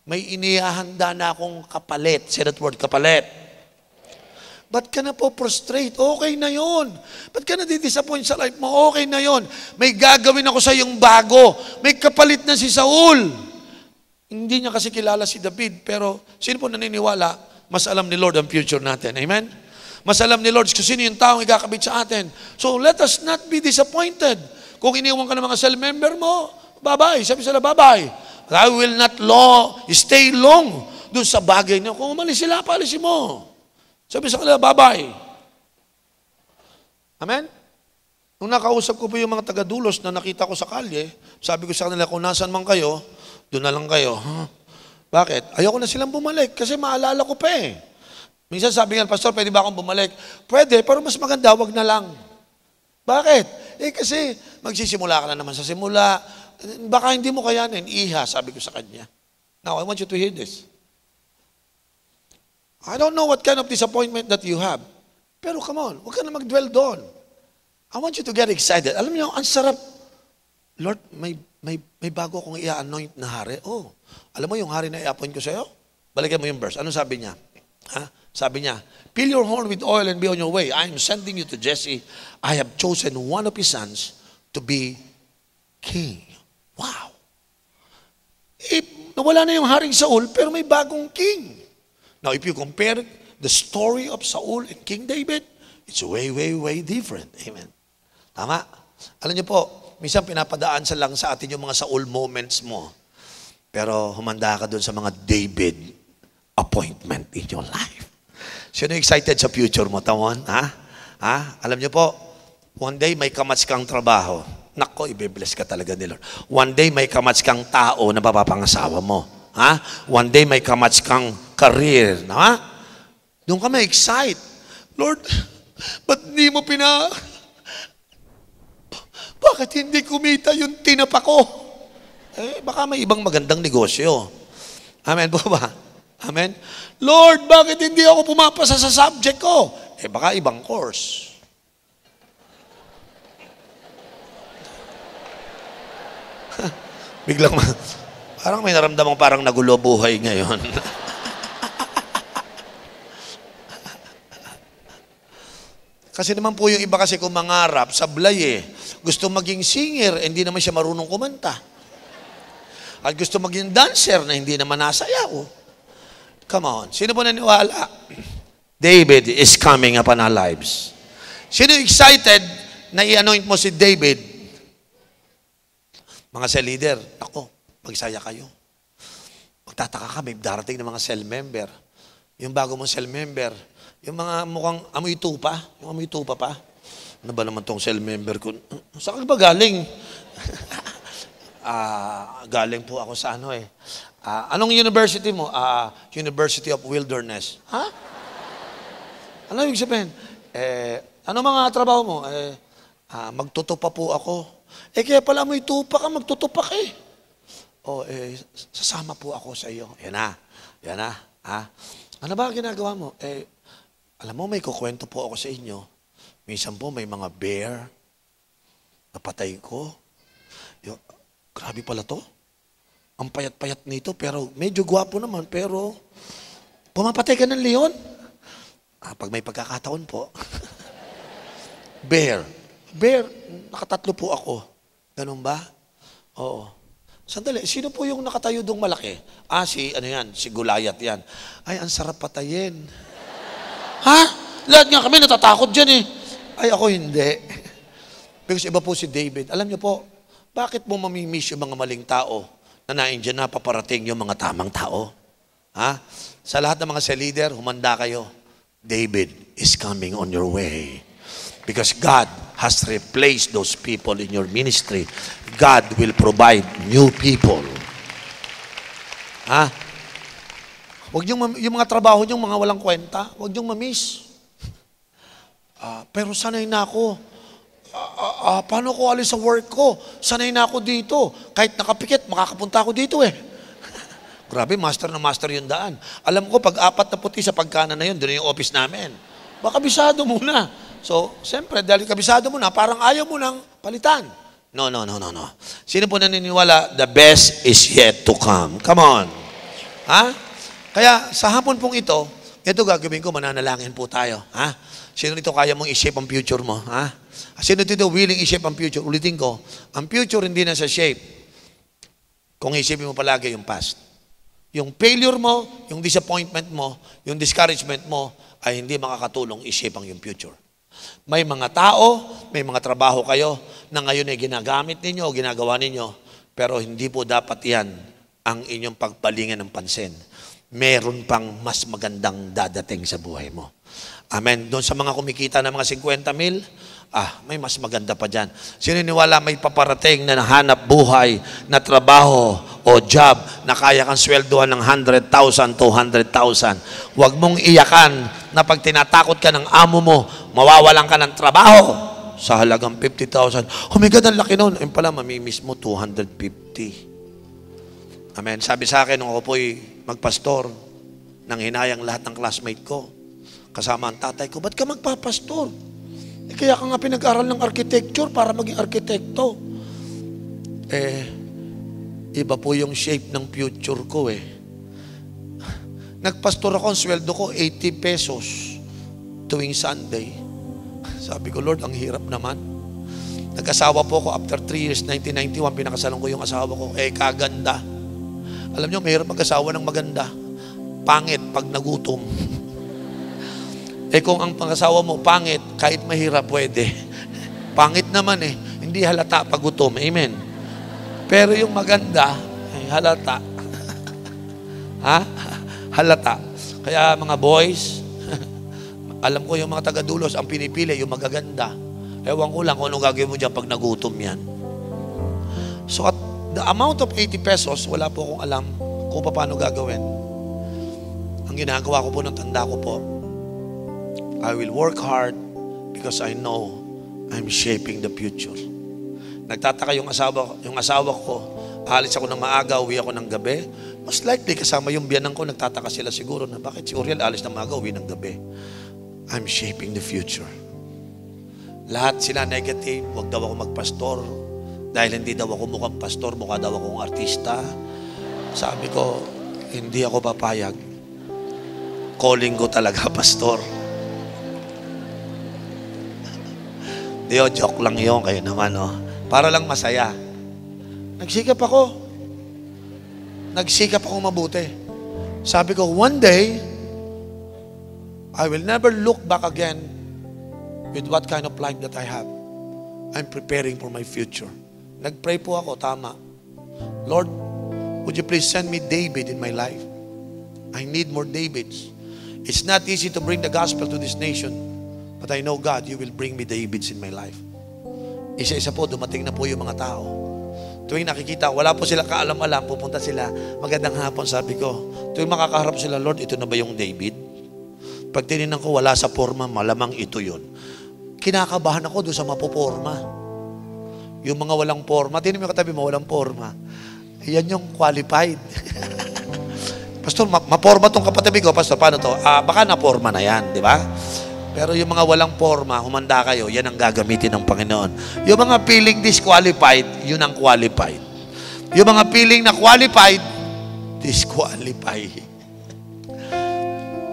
may inihahanda na akong kapalit. Say that word, kapalit. Ba't ka na po prostrate? Okay na yon. Ba't ka na di-disappoint sa life mo? Okay na yon. May gagawin ako sa iyong bago. May kapalit na si Saul. Hindi niya kasi kilala si David, pero sino po naniniwala, mas alam ni Lord ang future natin. Amen? Mas alam ni Lord kung sino yung taong ikakabit sa atin. So let us not be disappointed. Kung iniwan ka ng mga cell member mo, bye-bye. Sabi sila, bye-bye. I will not stay long doon sa bagay niyo. Kung umalis sila, paalisin mo. Sabi sa kanila, bye-bye. Amen? Nung nakausap ko po yung mga taga-Dulos na nakita ko sa kalye, sabi ko sa kanila, kung nasan man kayo, doon na lang kayo. Huh? Bakit? Ayoko na silang bumalik kasi maalala ko pa eh. Minsan sabi nga, Pastor, pwede ba akong bumalik? Pwede, pero mas maganda, wag na lang. Bakit? Kasi magsisimula ka na naman sa simula. Baka hindi mo kayanin. Iha, sabi ko sa kanya. Now, I want you to hear this. I don't know what kind of disappointment that you have. Pero come on, huwag ka na mag-dwell doon. I want you to get excited. Alam niyo, ang sarap. Lord, may bago akong i-anoint na hari. Oh, alam mo yung hari na i-appoint ko sa'yo? Balikan mo yung verse. Ano sabi niya? Ha? Sabi niya, fill your horn with oil and be on your way. I am sending you to Jesse. I have chosen one of his sons to be king. Wow. Nawala na yung haring Saul, pero may bagong king. Now, if you compare the story of Saul and King David, it's way, way, way different. Amen. Tama? Alam niyo po, minsan pinapadaan sa lang sa atin yung mga Saul moments mo. Pero humanda ka dun sa mga David appointment in your life. Sino excited sa future mo, Tawon? Ha? Ha? Alam niyo po, one day may kamats kang trabaho. Nako, ibe-bless ka talaga ni Lord. One day may kamats kang tao na mapapangasawa mo. Ha? One day may kamats kang career. Ha? Doon ka ma-excite. Lord, ba't hindi mo bakit hindi kumita yung tinapa ko? Baka may ibang magandang negosyo. Amen po ba? Amen? Lord, bakit hindi ako pumapasa sa subject ko? Baka ibang course. Biglang, parang may naramdamang parang nagulo buhay ngayon. Kasi naman po yung iba kasi kung mangarap, sablay Gusto maging singer, hindi naman siya marunong kumanta. At gusto maging dancer na hindi naman nasayaw. Come on. Sino po naniwala? David is coming upon our lives. Sino excited na i-anoint mo si David? Mga cell leader, ako, magsaya kayo. Magtataka ka, may darating ng mga cell member. Yung bago mong cell member, yung mga mukhang amoy tupa, yung amoy tupa pa. Ano ba naman tong cell member ko? Saan ka ba galing? Galing po ako sa anong university mo? University of Wilderness. Ha? Ano yung sabihin? Ano mga trabaho mo? Magtutupa po ako. Kaya pala amoy tupa ka, magtutupa ka sasama po ako sa iyo. Yan na. Ha? Ano ba ginagawa mo? Alam mo, may kukwento po ako sa inyo. Minsan po may mga bear, napatay ko. Grabe pala to. Ang payat-payat nito, pero medyo gwapo naman, pero pumapatay ka ng leon. Pag may pagkakataon po. Bear, nakatatlo po ako. Ganun ba? Oo. Sandali, sino po yung nakatayo dong malaki? Si Goliath yan. Ay, ang sarap patayin. Ha? Lahat nga kami natatakot dyan eh. Ay, ako hindi. Because iba po si David. Alam niyo po, bakit mo mamimiss yung mga maling tao na naindyan na paparating yung mga tamang tao? Ha? Sa lahat ng mga leader, humanda kayo. David is coming on your way. Because God has replaced those people in your ministry. God will provide new people. Ha? Huwag yung mga trabaho niyong mga walang kwenta, huwag niyong mamiss. Pero sanay na ako. Paano ko alis sa work ko? Sanay na ako dito. Kahit nakapikit, makakapunta ako dito eh. Grabe, master na master yung daan. Alam ko, pag 4 na puti sa pagkanan na yun, doon yung office namin. Baka kabisado muna. So, siyempre, dahil kabisado mo na, parang ayaw mo nang palitan. No. Sino po naniniwala? The best is yet to come. Come on. Ha? Kaya, sa hapon pong ito gagawin ko, mananalangin po tayo. Ha? Sino dito kaya mong i-shape ang future mo? Ha? Sino dito willing i-shape ang future? Ulitin ko, ang future hindi na sa shape. Kung isipin mo palagi yung past. Yung failure mo, yung disappointment mo, yung discouragement mo, ay hindi makakatulong i-shape ang yung future. May mga tao, may mga trabaho kayo na ngayon ay ginagamit ninyo o ginagawa ninyo, pero hindi po dapat yan ang inyong pagbalingan ng pansin. Meron pang mas magandang dadating sa buhay mo. Amen. Doon sa mga kumikita ng mga 50 mil, may mas maganda pa dyan. Sininiwala may paparating na nahanap buhay na trabaho o job na kaya kang sweldohan ng 100,000, 200,000. Huwag mong iyakan na pag tinatakot ka ng amo mo, mawawalan ka ng trabaho sa halagang 50,000. Oh my God, ang laki nun. Ayun pala, mamimiss mo 250. Amen. Sabi sa akin, nung ako po'y magpastor, nang hinayang lahat ng classmate ko, kasama ang tatay ko, ba't ka magpapastor? Kaya ka nga pinag-aral ng architecture para maging arkitekto. Iba po yung shape ng future ko eh. Nagpastor ako, ang sweldo ko 80 pesos tuwing Sunday. Sabi ko, Lord, ang hirap naman. Nag-asawa po ako after 3 years, 1991, pinakasalan ko yung asawa ko. Kaganda. Alam nyo, mahirap mag-asawa ng maganda. Pangit pag nagutom. Kung ang pangasawa mo pangit, kahit mahirap pwede. Pangit naman eh. Hindi halata pag gutom. Amen. Pero yung maganda, ay halata. Ha? Halata. Kaya mga boys, alam ko yung mga taga-dulos, ang pinipili, yung magaganda. Ewan ko lang kung anong gagawin mo dyan pag nagutom yan. So at the amount of 80 pesos, wala po akong alam kung paano gagawin. Ang ginagawa ko po ng tanda ko po, I will work hard because I know I'm shaping the future. Nagtataka yung asawa ko, alis ako ng maaga, uwi ako ng gabi. Most likely kasama yung biyanan ko, nagtataka sila siguro na bakit si Uriel alis ng maaga, uwi ng gabi. I'm shaping the future. Lahat sila negative, wag daw ako magpastor. Dahil hindi daw ako mukhang pastor, mukha daw akong artista. Sabi ko, hindi ako papayag. Calling ko talaga, pastor. Joke lang yun, kayo naman, oh. Para lang masaya. Nagsikap ako mabuti. Sabi ko, one day, I will never look back again with what kind of life that I have. I'm preparing for my future. Nagpray po ako, tama. Lord, would you please send me David in my life? I need more Davids. It's not easy to bring the gospel to this nation. But I know, God, you will bring me Davids in my life. Isa-isa po, dumating na po yung mga tao. Tuwing nakikita, wala po sila kaalam-alam, pupunta sila, magandang hapon, sabi ko. Tuwing makakaharap sila, Lord, ito na ba yung David? Pag tinignan ko, wala sa forma, malamang ito yun. Kinakabahan ako doon sa mapoporma. Yung mga walang forma, tingnan mo yung katabi mo, walang forma. Yan yung qualified. Pastor, maporma tong kapatabi ko. Pastor, paano to? Baka na-forma na yan, di ba? Pero yung mga walang forma, humanda kayo, yan ang gagamitin ng Panginoon. Yung mga feeling disqualified, yun ang qualified. Yung mga feeling na qualified, disqualify.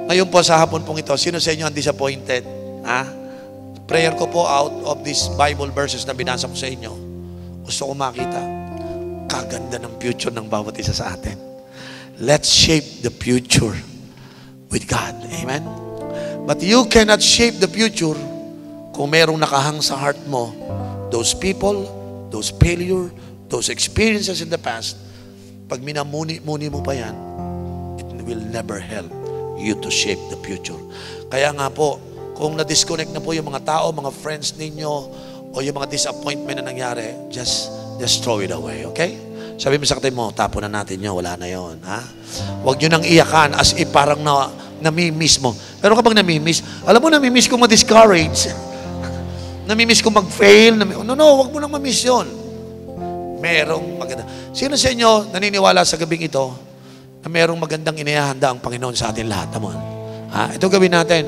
Ngayon po sa hapon pong ito, sino sa inyo ang disappointed? Prayer ko po out of these Bible verses na binasa ko sa inyo. Gusto ko makita, kaganda ng future ng bawat isa sa atin. Let's shape the future with God. Amen? But you cannot shape the future kung merong nakahang sa heart mo, those people, those failure, those experiences in the past. Pag minamuni-muni mo pa yan, it will never help you to shape the future. Kaya nga po, kung na-disconnect na po yung mga tao, mga friends ninyo, o yung mga disappointment na nangyari, just throw it away, okay? Sabi mo sa katabi mo, tapon na natin yun, wala na yun. Huwag nyo nang iyakan as if parang namimiss mo. Pero kapag namimiss, alam mo, namimiss kong ma-discourage. Namimiss kong mag-fail. Huwag mo nang mamiss yun. Merong maganda. Sino sa inyo naniniwala sa gabing ito na merong magandang inihahanda ang Panginoon sa atin lahat naman? Ito gawin natin.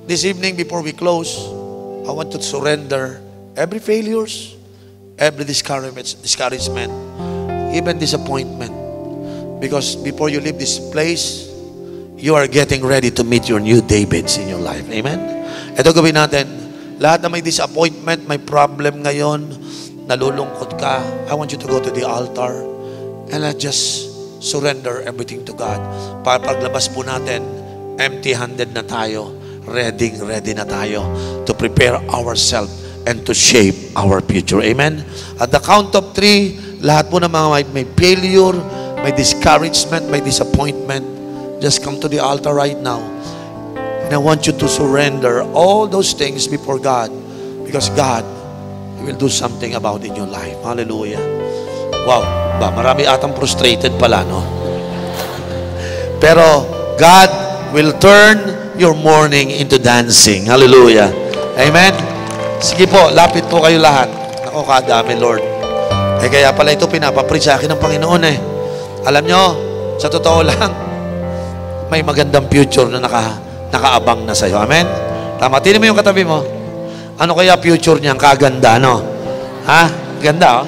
This evening, before we close, I want to surrender every failures, every discouragement, even disappointment. Because before you leave this place, you are getting ready to meet your new Davids in your life. Amen? Ito gawin natin. Lahat na may disappointment, may problem ngayon, nalulungkot ka, I want you to go to the altar and let's just surrender everything to God. Para paglabas po natin, empty-handed na tayo, ready na tayo to prepare ourselves and to shape our future. Amen? At the count of 3, lahat po ng mga may failure, may discouragement, may disappointment, just come to the altar right now. And I want you to surrender all those things before God, because God will do something about in your life. Hallelujah. Wow. Marami atang frustrated pala, no? Pero God will turn your mourning into dancing. Hallelujah. Amen? Sige po, lapit po kayo lahat. Naku, kadami, Lord. Kaya pala ito pinapapreach sa akin ng Panginoon eh. Alam nyo, sa totoo lang, may magandang future na nakaabang na sa'yo. Amen? Tama. Tinin mo yung katabi mo. Ano kaya future niya? Ang kaganda, no? Ganda, oh.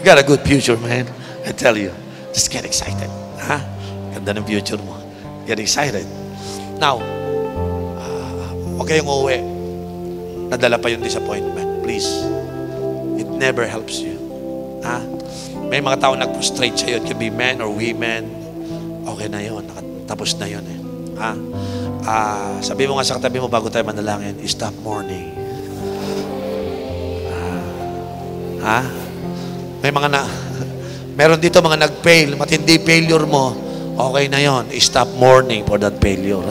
You got a good future, man. I tell you. Just get excited. Ganda ng future mo. Get excited. Now, huwag kayong uuwi. Nadala pa yung disappointment. Please. It never helps you. May mga tao nag-frustrate sa'yo. It can be men or women. Okay na yun. Tapos na yun eh. Sabi mo nga sa katabi mo bago tayo manalangin, stop mourning. May mga meron dito mga nag-fail, matindi failure mo, okay na yon. Stop mourning for that failure.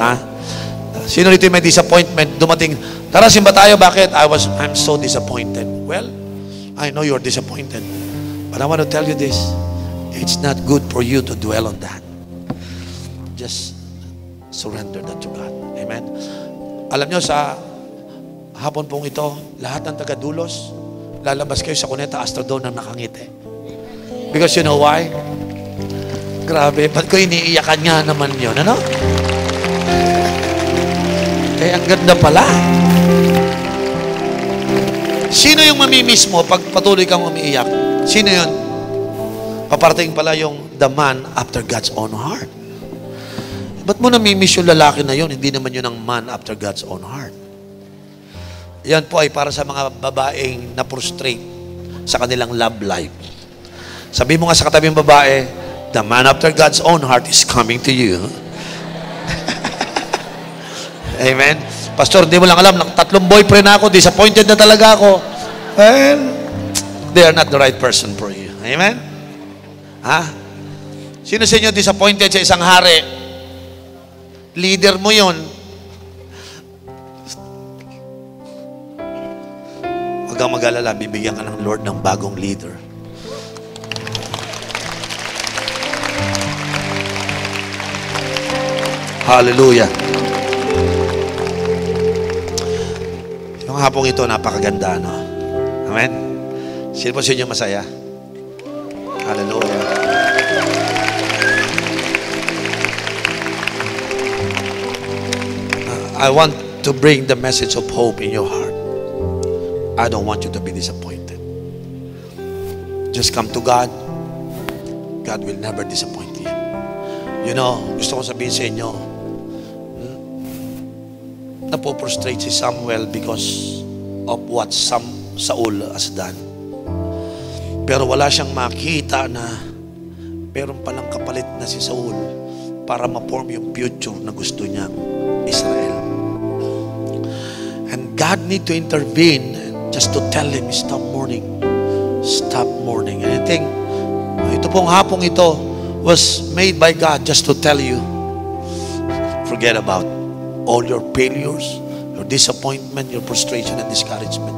Sino dito may disappointment, dumating, tara simba tayo, bakit? I'm so disappointed. Well, I know you're disappointed, but I want to tell you this, it's not good for you to dwell on that. Just surrender that to God. Amen? Alam nyo, sa hapon pong ito, lahat ng taga-Dulos, lalabas kayo sa Cuneta Astrodome na nakangiti. Because you know why? Grabe, ba't ko iniiyakan nga naman yun, ano? Ang ganda pala. Sino yung mamimiss mo pag patuloy kang umiiyak? Sino yun? Paparating pala yung the man after God's own heart. Ba't mo namimiss yung lalaki na yun? Hindi naman yun ang man after God's own heart. Yan po ay para sa mga babaeng na-frustrate sa kanilang love life. Sabi mo nga sa katabing babae, the man after God's own heart is coming to you. Amen? Pastor, hindi mo lang alam, 3 boyfriend na ako, disappointed na talaga ako. Well, they are not the right person for you. Amen? Sino sa inyo disappointed sa isang hari? Leader mo yun. Huwag kang mag-alala, bibigyan ka ng Lord ng bagong leader. Hallelujah. Yung hapong ito, napakaganda, no? Amen? Sino po sa inyo masaya? Hallelujah. I want to bring the message of hope in your heart. I don't want you to be disappointed. Just come to God. God will never disappoint you. You know, gusto ko sabihin sa inyo, napoprostrate si Samuel because of what Saul has done. Pero wala siyang makita na meron palang kapalit na si Saul para ma-form yung future na gusto niyang Israel. And God need to intervene just to tell him, stop mourning. Stop mourning. And I think, ito pong hapong ito was made by God just to tell you, forget about all your failures, your disappointment, your frustration and discouragement.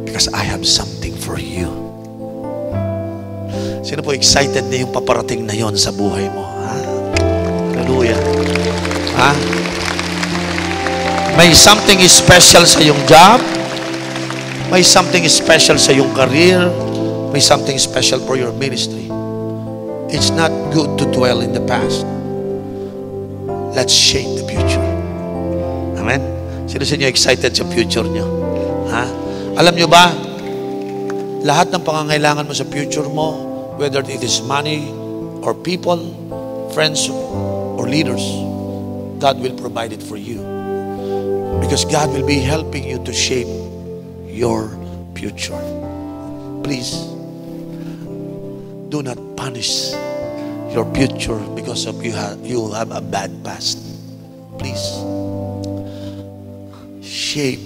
Because I have something for you. Sino po excited na yung paparating na yon sa buhay mo? Ha? Hallelujah. Ha? May something special sa iyong job. May something special sa iyong career. May something special for your ministry. It's not good to dwell in the past. Let's shape the future. Amen? Sino sa inyo excited sa future nyo? Ha? Alam nyo ba, lahat ng pangangailangan mo sa future mo, whether it is money or people, friends or leaders, God will provide it for you. Because God will be helping you to shape your future. Please, do not punish your future because of you have a bad past. Please, shape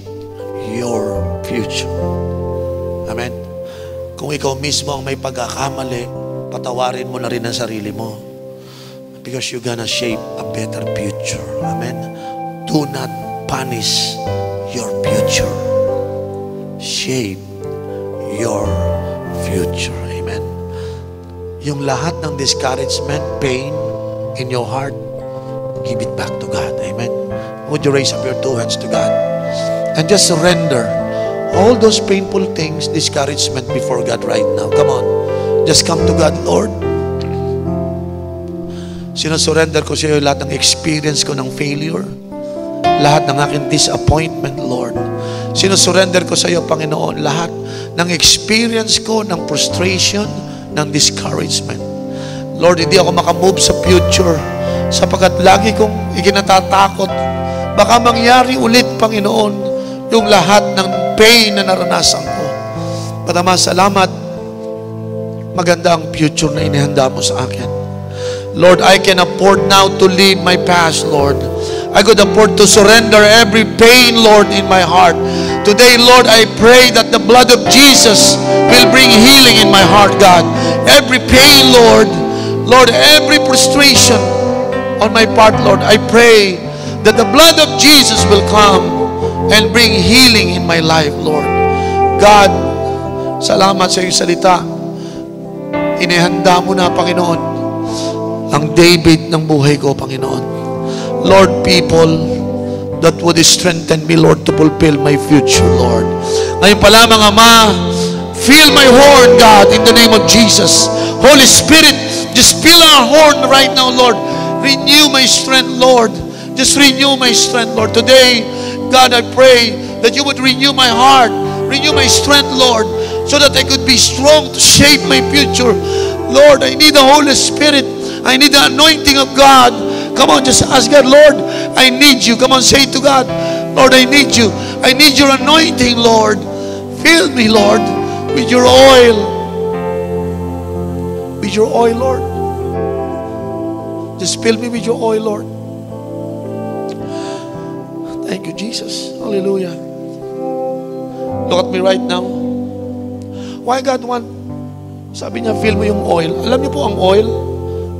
your future. Amen. Kung ikaw mismo ang may pagkakamali, patawarin mo na rin ang sarili mo. Because you're gonna shape a better future. Amen. Do not punish your future. Shape your future. Amen. Yung lahat ng discouragement, pain in your heart, give it back to God. Amen. Would you raise up your two hands to God and just surrender all those painful things, discouragement before God right now. Come on. Just come to God, Lord. Sinusurrender ko sa iyo lahat ng experience ko ng failure, lahat ng aking disappointment, Lord. Sinusurrender ko sa iyo, Panginoon, lahat ng experience ko ng frustration, ng discouragement. Lord, hindi ako makamove sa future sapagkat lagi kong ikinatatakot baka mangyari ulit, Panginoon, yung lahat ng pain na naranasan ko. Patama, salamat. Maganda ang future na inihanda mo sa akin. Lord, I can afford now to leave my past, Lord. I could afford to surrender every pain, Lord, in my heart. Today, Lord, I pray that the blood of Jesus will bring healing in my heart, God. Every pain, Lord, every frustration on my part, Lord, I pray that the blood of Jesus will come and bring healing in my life, Lord. God, salamat sa iyong salita. Inihanda mo na, Panginoon, ang David ng buhay ko, Panginoon. Lord, people that would strengthen me, Lord, to fulfill my future, Lord. Ngayon pa lamang, Ama, fill my horn, God, in the name of Jesus. Holy Spirit, just fill our horn right now, Lord. Renew my strength, Lord. Just renew my strength, Lord. Today, God, I pray that you would renew my heart, renew my strength, Lord, so that I could be strong to shape my future. Lord, I need the Holy Spirit. I need the anointing of God. Come on, just ask God, Lord, I need you. Come on, say to God, Lord, I need you. I need your anointing, Lord. Fill me, Lord, with your oil. With your oil, Lord. Just fill me with your oil, Lord. Thank you, Jesus. Hallelujah. Look at me right now. Why God want? Sabi niya, fill mo yung oil. Alam niyo po ang oil?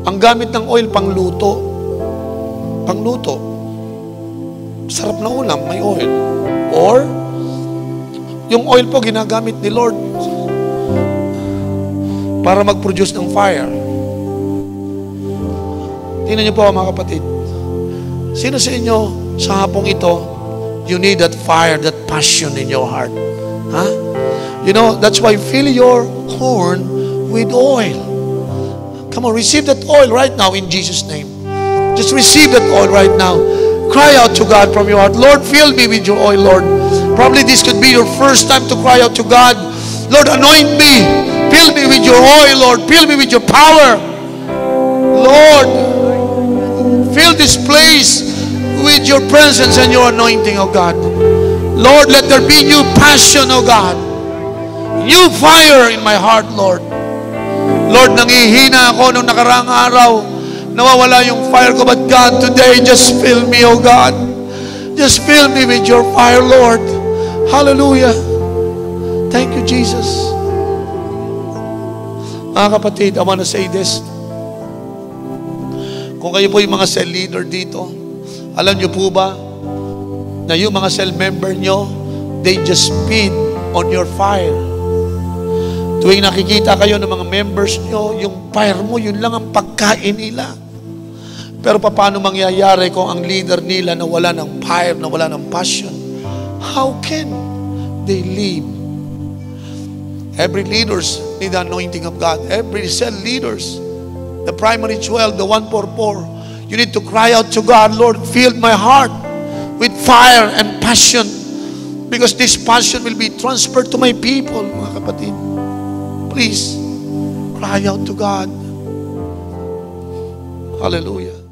Ang gamit ng oil, pangluto. Pangluto. Sarap na ulam, may oil. Or, yung oil po, ginagamit ni Lord para mag-produce ng fire. Tingnan niyo po, mga kapatid. Sino sa inyo, sa hapong ito, you need that fire, that passion in your heart. Huh? You know, that's why fill your horn with oil. Come on, receive that oil right now in Jesus' name. Just receive that oil right now. Cry out to God from your heart. Lord, fill me with your oil, Lord. Probably this could be your first time to cry out to God. Lord, anoint me. Fill me with your oil, Lord. Fill me with your power. Lord, fill this place with your presence and your anointing, oh God. Lord, let there be new passion, oh God. New fire in my heart, Lord. Lord, nangihina ako nung nakaraang araw. Nawawala yung fire ko. But God, today, just fill me, oh God. Just fill me with your fire, Lord. Hallelujah. Thank you, Jesus. Mga kapatid, I want to say this. Kung kayo po yung mga cell leader dito, alam nyo po ba na yung mga cell member nyo, they just feed on your fire. Tuwing nakikita kayo ng mga members nyo, yung fire mo, yun lang ang pagkain nila. Pero paano mangyayari kung ang leader nila na wala ng fire, na wala ng passion? How can they live? Every leaders need the anointing of God. Every cell leaders, the primary 12, the 144, you need to cry out to God, Lord, fill my heart with fire and passion, because this passion will be transferred to my people, mga kapatid. Please, cry out to God. Hallelujah.